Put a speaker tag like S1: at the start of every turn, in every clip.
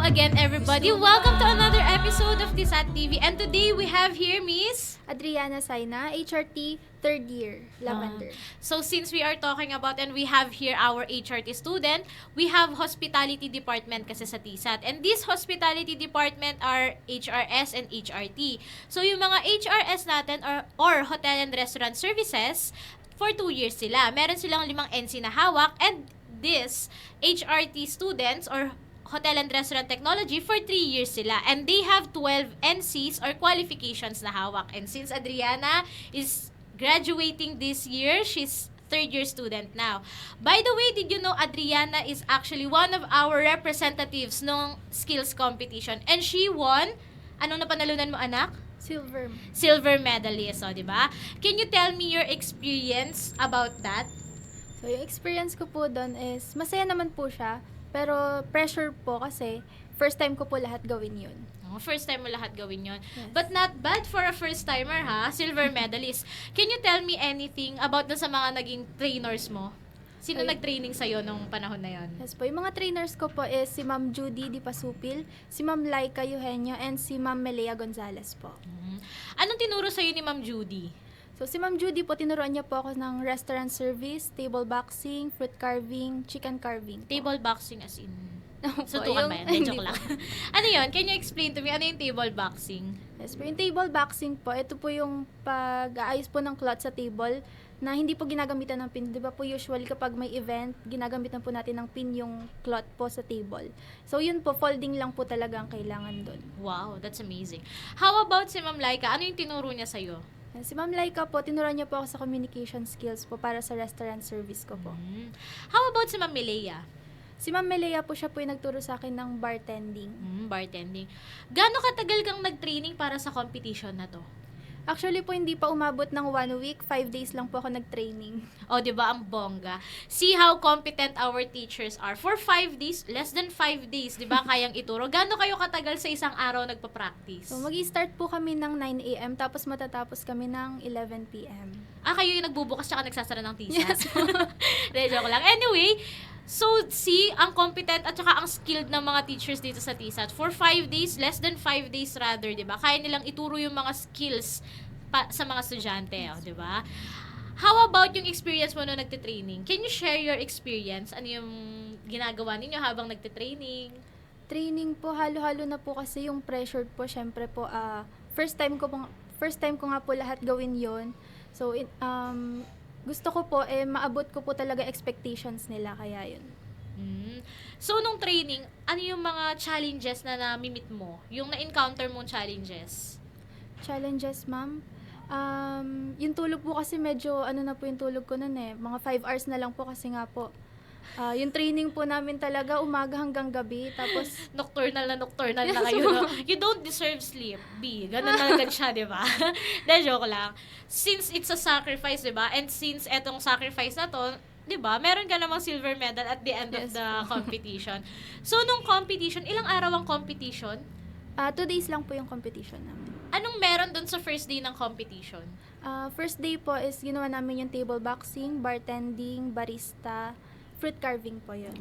S1: again, everybody. Welcome to another episode of Tisat TV. And today we have here Miss
S2: Adriana Saina, HRT, third year, Lavender.
S1: So since we are talking about and we have here our HRT student, we have hospitality department kasi sa TSAT. And this hospitality department are HRS and HRT. So yung mga HRS natin or Hotel and Restaurant Services, for 2 years sila. Meron silang 5 NC na hawak, and this HRT students or Hotel and Restaurant Technology, for 3 years sila. And they have 12 NCs or qualifications na hawak. And since Adriana is graduating this year, she's third year student now. By the way, did you know Adriana is actually one of our representatives ng skills competition? And she won, anong napanalunan mo, anak? Silver medalist, di ba? Can you tell me your experience about that?
S2: So, yung experience ko po doon is, masaya naman po siya, pero pressure po kasi first time ko po lahat gawin yun.
S1: Oh, first time mo lahat gawin yun.
S2: Yes.
S1: But not bad for a first timer, ha? Silver medalist. Can you tell me anything about dun sa mga naging trainers mo? Sino nag-training sa'yo nung panahon na yon?
S2: Yes po, yung mga trainers ko po is si Ma'am Judy Di Pasupil, si Ma'am Laika Eugenio, and si Ma'am Melea Gonzalez po.
S1: Anong tinuro sa'yo ni Ma'am Judy?
S2: So, si Ma'am Judy po, tinuruan niya po ako ng restaurant service, table boxing, fruit carving, chicken carving po.
S1: Table boxing as in...
S2: Po,
S1: Sutukan ba yan? Hindi, joke
S2: po.
S1: lang. Ano yun? Can you explain to me? Ano yung table boxing?
S2: Yes po, yung table boxing po, ito po yung pag-aayos po ng cloth sa table na hindi po ginagamitan ng pin. Di ba po usually kapag may event, ginagamitan po natin ng pin yung cloth po sa table. So yun po, folding lang po talaga ang kailangan doon.
S1: Wow, that's amazing. How about si Ma'am Laika? Ano yung tinuro niya sa'yo?
S2: Si Ma'am Laika po, tinuruan niya po ako sa communication skills po para sa restaurant service ko po.
S1: How about si Ma'am Melea?
S2: Si Ma'am Melea po, siya po yung nagturo sa akin ng bartending.
S1: Bartending. Gaano katagal kang nag-training para sa competition na to?
S2: Actually po, hindi pa umabot ng 1 week, 5 days lang po ako nag-training.
S1: O, di ba, ang bongga. See how competent our teachers are. For 5 days, less than 5 days, di ba, kayang ituro. Gaano kayo katagal sa isang araw nagpa-practice?
S2: So, mag-start po kami ng 9 a.m. tapos matatapos kami ng 11 p.m.
S1: Kayo yung nagbubukas tsaka nagsasara ng TSAT? Yes. Joke lang. Anyway, so, see, ang competent at saka ang skilled ng mga teachers dito sa TSAT. For 5 days, less than 5 days rather, di ba? Kaya nilang ituro yung mga skills sa mga estudyante, di ba? How about yung experience mo nung nagte-training? Can you share your experience? Ano yung ginagawa ninyo habang nagte-training?
S2: Training po, halo-halo na po kasi yung pressured po, syempre po, first time ko nga po lahat gawin yon. So, gusto ko po, maabot ko po talaga expectations nila, kaya yun.
S1: So, nung training, ano yung mga challenges na na-meet mo? Yung na-encounter mong challenges?
S2: Challenges, ma'am? Yung tulog po kasi medyo, na po yung tulog ko nun mga 5 hours na lang po kasi nga po. Yung training po namin talaga, umaga hanggang gabi, tapos...
S1: nocturnal na kayo, no? You don't deserve sleep, B. Ganun na agad siya, di ba? Dahil joke lang. Since it's a sacrifice, di ba? And since etong sacrifice na to, di ba, meron ka namang silver medal at the end of the competition. So, nung competition, ilang araw ang competition?
S2: 2 days lang po yung competition namin.
S1: Anong meron dun sa first day ng competition?
S2: First day po is ginawa namin yung table boxing, bartending, barista, fruit carving po yun.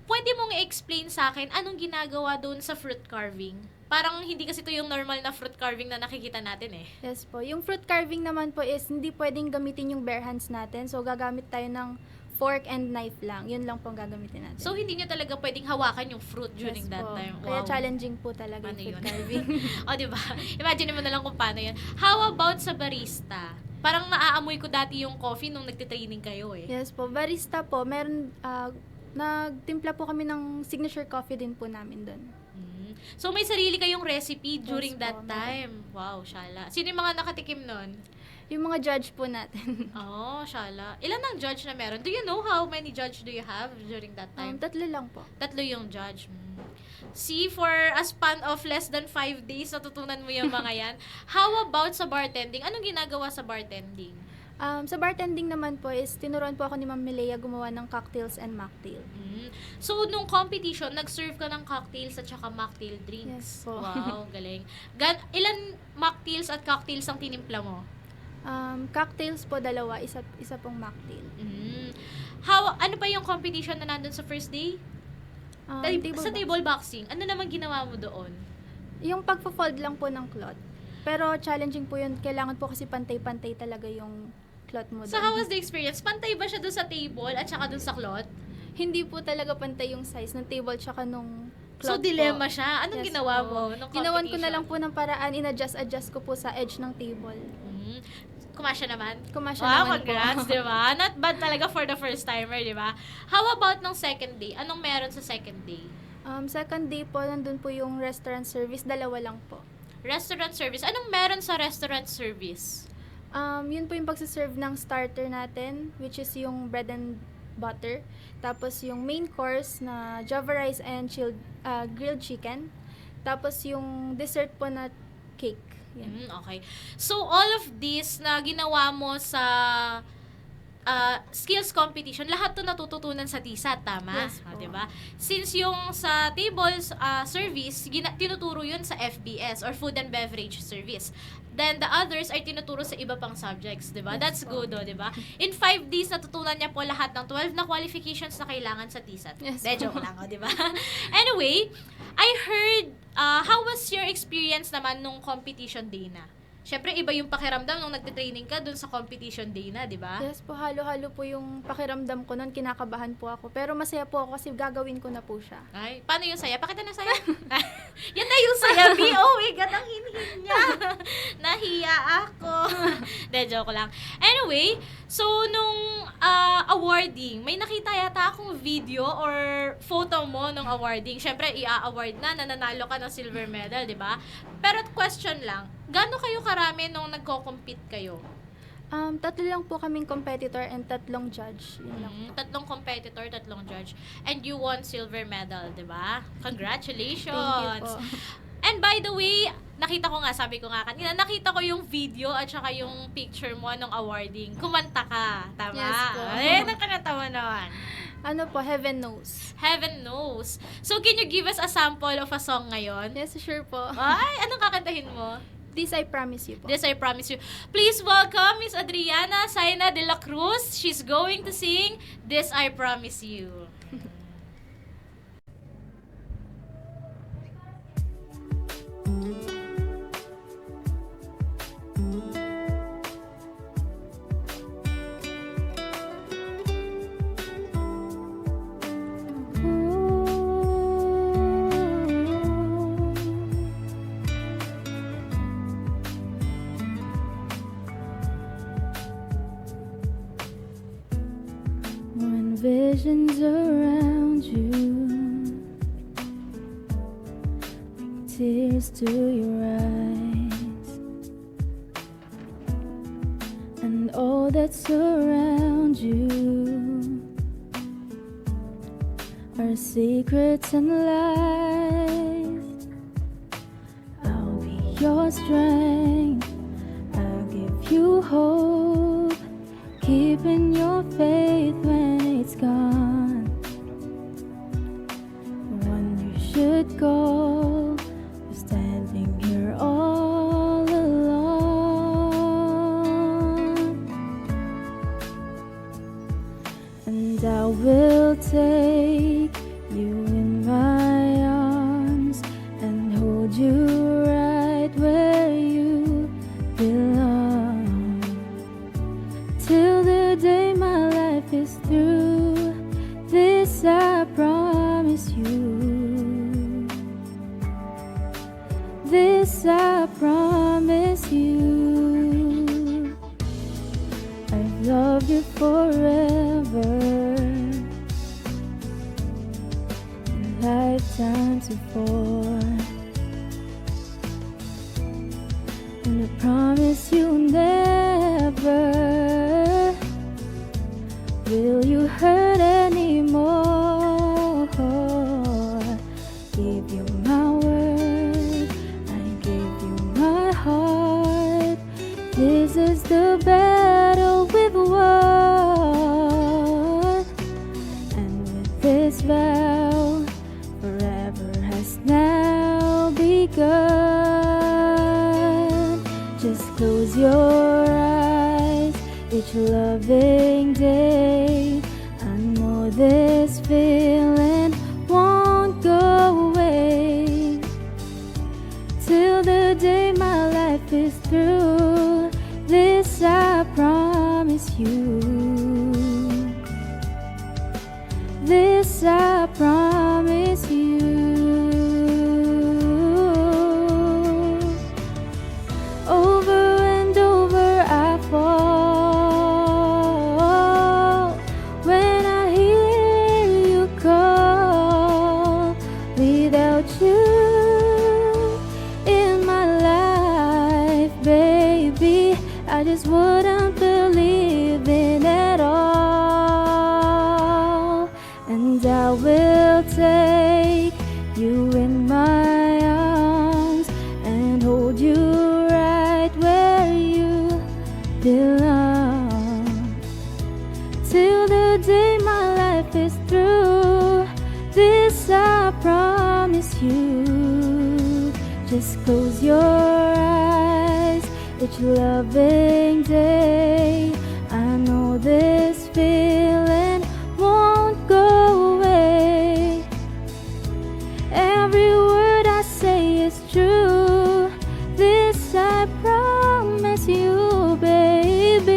S1: Pwede mong i-explain sa akin anong ginagawa doon sa fruit carving? Parang hindi kasi ito yung normal na fruit carving na nakikita natin eh.
S2: Yes po. Yung fruit carving naman po is hindi pwedeng gamitin yung bare hands natin. So, gagamit tayo ng fork and knife lang. Yun lang po ang gagamitin natin.
S1: So, hindi nyo talaga pwedeng hawakan yung fruit during
S2: Yes
S1: that
S2: po.
S1: time.
S2: Kaya challenging po talaga
S1: Paano
S2: yung fruit
S1: yun?
S2: carving.
S1: O, diba? Imagine mo na lang kung paano yun. How about sa barista? Parang naaamoy ko dati yung coffee nung nagtitraining kayo eh.
S2: Yes po. Barista po, meron, nagtimpla po kami ng signature coffee din po namin doon.
S1: So, may sarili kayong recipe during
S2: Yes
S1: that
S2: po,
S1: time. Wow, shala. Sino yung mga nakatikim nun?
S2: Yung mga judge po natin.
S1: Oh, shala. Ilan ang judge na meron? Do you know how many judge do you have during that time?
S2: 3 lang po.
S1: 3 yung judge. See, for a span of less than 5 days, natutunan mo yung mga yan. How about sa bartending? Anong ginagawa sa bartending?
S2: Sa bartending naman po is tinuruan po ako ni Ma'am Melea gumawa ng cocktails and mocktail.
S1: So, nung competition, nag-serve ka ng cocktails at saka mocktail drinks.
S2: Yes po.
S1: Wow, galing. Ilan mocktails at cocktails ang tinimpla mo?
S2: Cocktails po 2, isa pong mocktail.
S1: Ano pa yung competition na nandun sa first day? Sa table boxing, ano naman ginawa mo doon?
S2: Yung pagpo-fold lang po ng cloth. Pero challenging po yun. Kailangan po kasi pantay-pantay talaga yung cloth mo doon.
S1: So how was the experience? Pantay ba siya doon sa table at saka doon sa cloth?
S2: Hindi po talaga pantay yung size ng table tsaka nung
S1: So
S2: cloth
S1: dilemma
S2: po.
S1: siya. Anong
S2: Yes
S1: ginawa
S2: po.
S1: mo nung
S2: Ginawan ko na
S1: competition?
S2: lang po ng paraan, in-adjust ko po sa edge ng table.
S1: Kumasya naman?
S2: Kumasya
S1: Wow,
S2: naman
S1: congrats,
S2: po.
S1: di ba? Not bad talaga for the first timer, di ba? How about nung second day? Anong meron sa second day?
S2: Second day po, nandun po yung restaurant service, dalawa lang po.
S1: Restaurant service. Anong meron sa restaurant service?
S2: Yun po yung pagsaserve ng starter natin, which is yung bread and butter. Tapos yung main course na java rice and grilled chicken. Tapos yung dessert po na cake. Yan.
S1: Okay. So, all of this na ginawa mo sa skills competition, lahat to natututunan sa TISAT, tama?
S2: Yes po.
S1: Diba? Since yung sa tables service, tinuturo yun sa FBS or Food and Beverage Service. Then, the others ay tinuturo sa iba pang subjects, diba?
S2: Yes
S1: That's
S2: po.
S1: good, diba? In 5 days, natutunan niya po lahat ng 12 na qualifications na kailangan sa TISAT.
S2: Yes
S1: De,
S2: po.
S1: joke lang, diba? Anyway, I heard, how was your experience naman nung competition day na? Siyempre, iba yung pakiramdam nung nagte-training ka dun sa competition day na, di ba?
S2: Yes po, halo-halo po yung pakiramdam ko noon, kinakabahan po ako. Pero masaya po ako kasi gagawin ko na po siya.
S1: Ay, paano yung saya? Pakita na saya. Yan na yung saya, B. Oh my God, ang hinhin niya. Nahiya ako. De, joke lang. Anyway, so nung awarding, may nakita yata akong video or photo mo nung awarding. Siyempre, i-award na, nananalo ka ng silver medal, di ba? Pero question lang, gaano kayo karami nung nagko-compete kayo?
S2: 3 lang po kaming competitor and 3 judge. Yun lang.
S1: 3 competitor, 3 judge. And you won silver medal, di ba? Congratulations!
S2: Thank you po.
S1: And by the way, nakita ko nga, sabi ko nga kanina, nakita ko yung video at saka yung picture mo nung awarding. Kumanta ka, tama?
S2: Yes po.
S1: Eh, nakanata mo naman.
S2: Ano po, Heaven Knows.
S1: Heaven knows. So, can you give us a sample of a song ngayon?
S2: Yes, sure po.
S1: Ay, anong kakantahin mo?
S2: This I promise you po.
S1: This I promise you. Please welcome Miss Adriana Saina de la Cruz. She's going to sing This I Promise You.
S2: When visions around you bring tears to your eyes, and all that surrounds you are secrets and lies. I'll be your strength, I'll give you hope, keeping your faith when it's gone. When you should go, we're standing here all alone. And I will take you in my arms and hold you right where you belong. Till the day my life is through, this I promise you. This I promise you. I've loved you forever, in lifetimes before, and I promise you never will you hurt anymore. Give you my word, I give you my heart. This is the battle we've won, and with this vow, forever has now begun. Just close your eyes each loving day. I know this I promise you. Over and over I fall when I hear you call. Without you in my life, baby, I just wouldn't believe in at all. And I will take you in my arms and hold you right where you belong, till the day my life is through. This I promise you. Just close your eyes each loving day. I know this feeling won't go away. Every word I say is true. This I promise you, baby.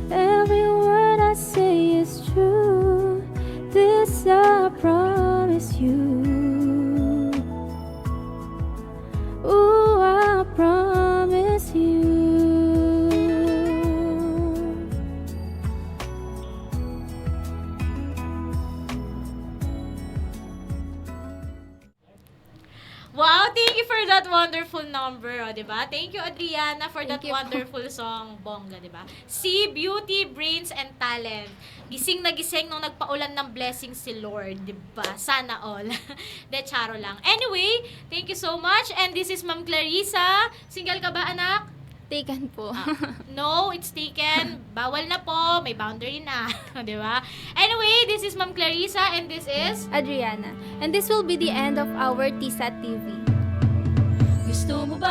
S2: Every word I say is true. This I promise you. Ooh, I promise you.
S1: Wow, thank you for that wonderful number, di ba? Thank you, Adriana, for that
S2: Thank you po.
S1: wonderful song, Bongga, di ba? See, beauty, brains, and talent. Gising na gising nung nagpaulan ng blessings si Lord, di ba? Sana all. De, charo lang. Anyway, thank you so much. And this is Ma'am Clarissa. Single ka ba, anak?
S2: Taken po.
S1: No, it's taken. Bawal na po. May boundary na. Di ba? Anyway, this is Ma'am Clarissa and this is...
S2: Adriana. And this will be the end of our TSAT TV.
S1: Gusto mo ba